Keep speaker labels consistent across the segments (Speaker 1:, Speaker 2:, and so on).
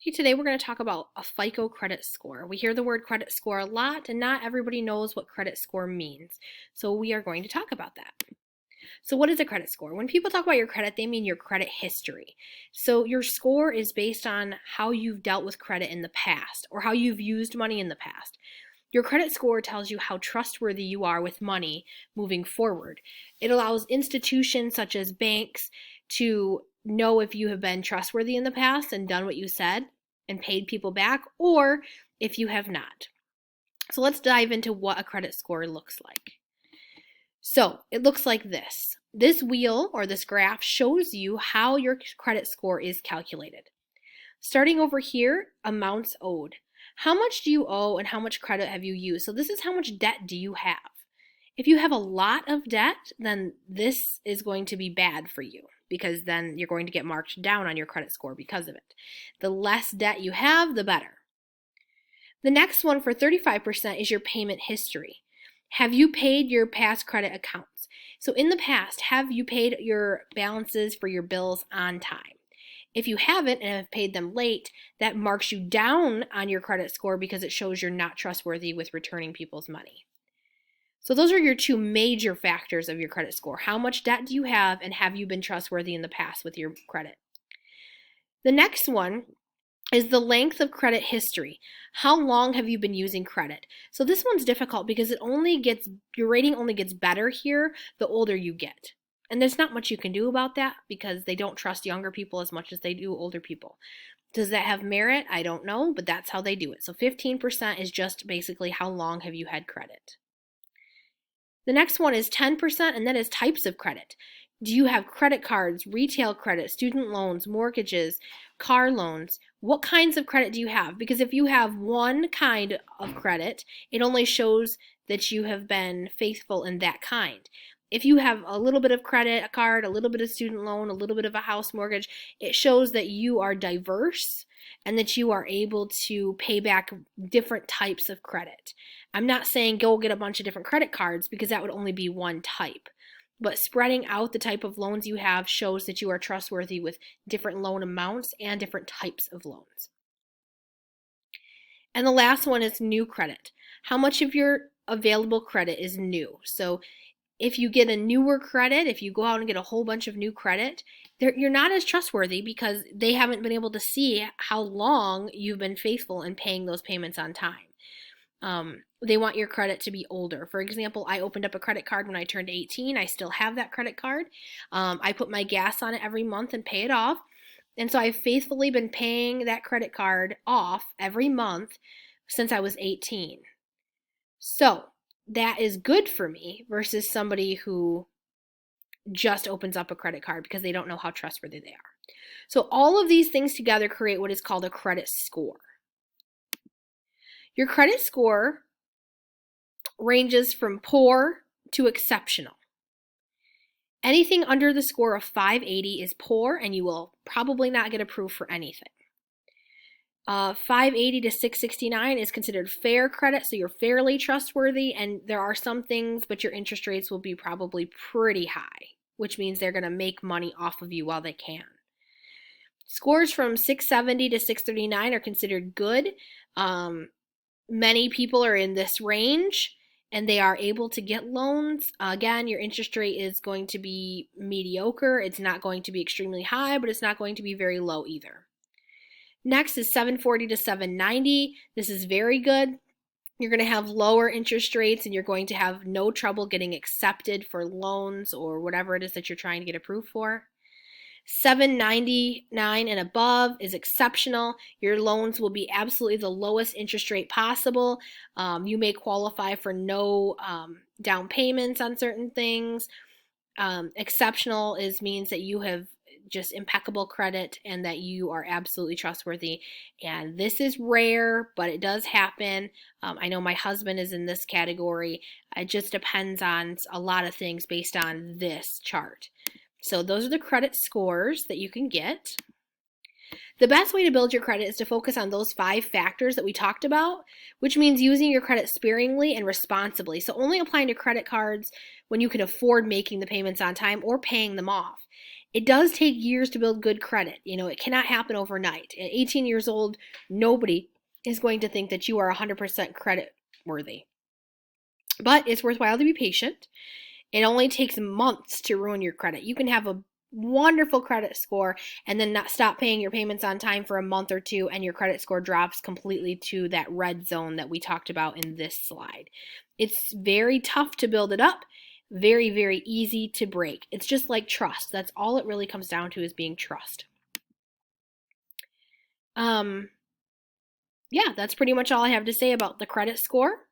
Speaker 1: Hey, today we're going to talk about a FICO credit score. We hear the word credit score a lot, and not everybody knows what credit score means. So we are going to talk about that. So what is a credit score? When people talk about your credit, they mean your credit history. So your score is based on how you've dealt with credit in the past or how you've used money in the past. Your credit score tells you how trustworthy you are with money moving forward. It allows institutions such as banks to know if you have been trustworthy in the past and done what you said and paid people back, or if you have not. So let's dive into what a credit score looks like. So it looks like this. This wheel or this graph shows you how your credit score is calculated. Starting over here, amounts owed. How much do you owe and how much credit have you used? So this is how much debt do you have. If you have a lot of debt, then this is going to be bad for you because then you're going to get marked down on your credit score because of it. The less debt you have, the better. The next one for 35% is your payment history. Have you paid your past credit accounts? So in the past, have you paid your balances for your bills on time? If you haven't and have paid them late, that marks you down on your credit score because it shows you're not trustworthy with returning people's money. So those are your two major factors of your credit score. How much debt do you have, and have you been trustworthy in the past with your credit? The next one is the length of credit history. How long have you been using credit? So this one's difficult because your rating only gets better here the older you get. And there's not much you can do about that because they don't trust younger people as much as they do older people. Does that have merit? I don't know, but that's how they do it. So 15% is just basically how long have you had credit. The next one is 10%, and that is types of credit. Do you have credit cards, retail credit, student loans, mortgages, car loans? What kinds of credit do you have? Because if you have one kind of credit, it only shows that you have been faithful in that kind. If you have a little bit of credit card, a little bit of student loan, a little bit of a house mortgage, it shows that you are diverse and that you are able to pay back different types of credit. I'm not saying go get a bunch of different credit cards because that would only be one type. But spreading out the type of loans you have shows that you are trustworthy with different loan amounts and different types of loans. And the last one is new credit. How much of your available credit is new? So if you get a newer credit, if you go out and get a whole bunch of new credit, you're not as trustworthy because they haven't been able to see how long you've been faithful in paying those payments on time. They want your credit to be older. For example, I opened up a credit card when I turned 18. I still have that credit card. I put my gas on it every month and pay it off. And so I've faithfully been paying that credit card off every month since I was 18. So that is good for me versus somebody who just opens up a credit card because they don't know how trustworthy they are. So all of these things together create what is called a credit score. Your credit score ranges from poor to exceptional. Anything under the score of 580 is poor, and you will probably not get approved for anything. 580 to 669 is considered fair credit, so you're fairly trustworthy, and there are some things, but your interest rates will be probably pretty high, which means they're going to make money off of you while they can. Scores from 670 to 639 are considered good. Many people are in this range and they are able to get loans. Again, your interest rate is going to be mediocre. It's not going to be extremely high, but it's not going to be very low either. Next is 740 to 790. This is very good. You're going to have lower interest rates and you're going to have no trouble getting accepted for loans or whatever it is that you're trying to get approved for. 799 and above is exceptional. Your loans will be absolutely the lowest interest rate possible. You may qualify for no down payments on certain things. Exceptional means that you have just impeccable credit and that you are absolutely trustworthy. And this is rare, but it does happen. I know my husband is in this category. It just depends on a lot of things based on this chart. So those are the credit scores that you can get. The best way to build your credit is to focus on those 5 factors that we talked about, which means using your credit sparingly and responsibly. So only applying to credit cards when you can afford making the payments on time or paying them off. It does take years to build good credit. It cannot happen overnight. At 18 years old, nobody is going to think that you are 100% credit worthy. But it's worthwhile to be patient. It only takes months to ruin your credit. You can have a wonderful credit score and then not stop paying your payments on time for a month or two, and your credit score drops completely to that red zone that we talked about in this slide. It's very tough to build it up, very, very easy to break. It's just like trust. That's all it really comes down to, is being trust. Yeah, that's pretty much all I have to say about the credit score.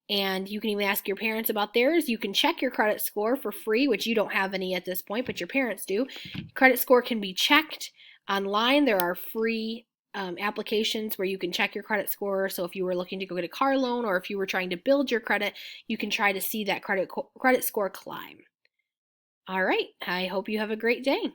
Speaker 1: And you can even ask your parents about theirs. You can check your credit score for free, which you don't have any at this point, but your parents do. Credit score can be checked online. There are free applications where you can check your credit score. So if you were looking to go get a car loan, or if you were trying to build your credit, you can try to see that credit score climb. All right. I hope you have a great day.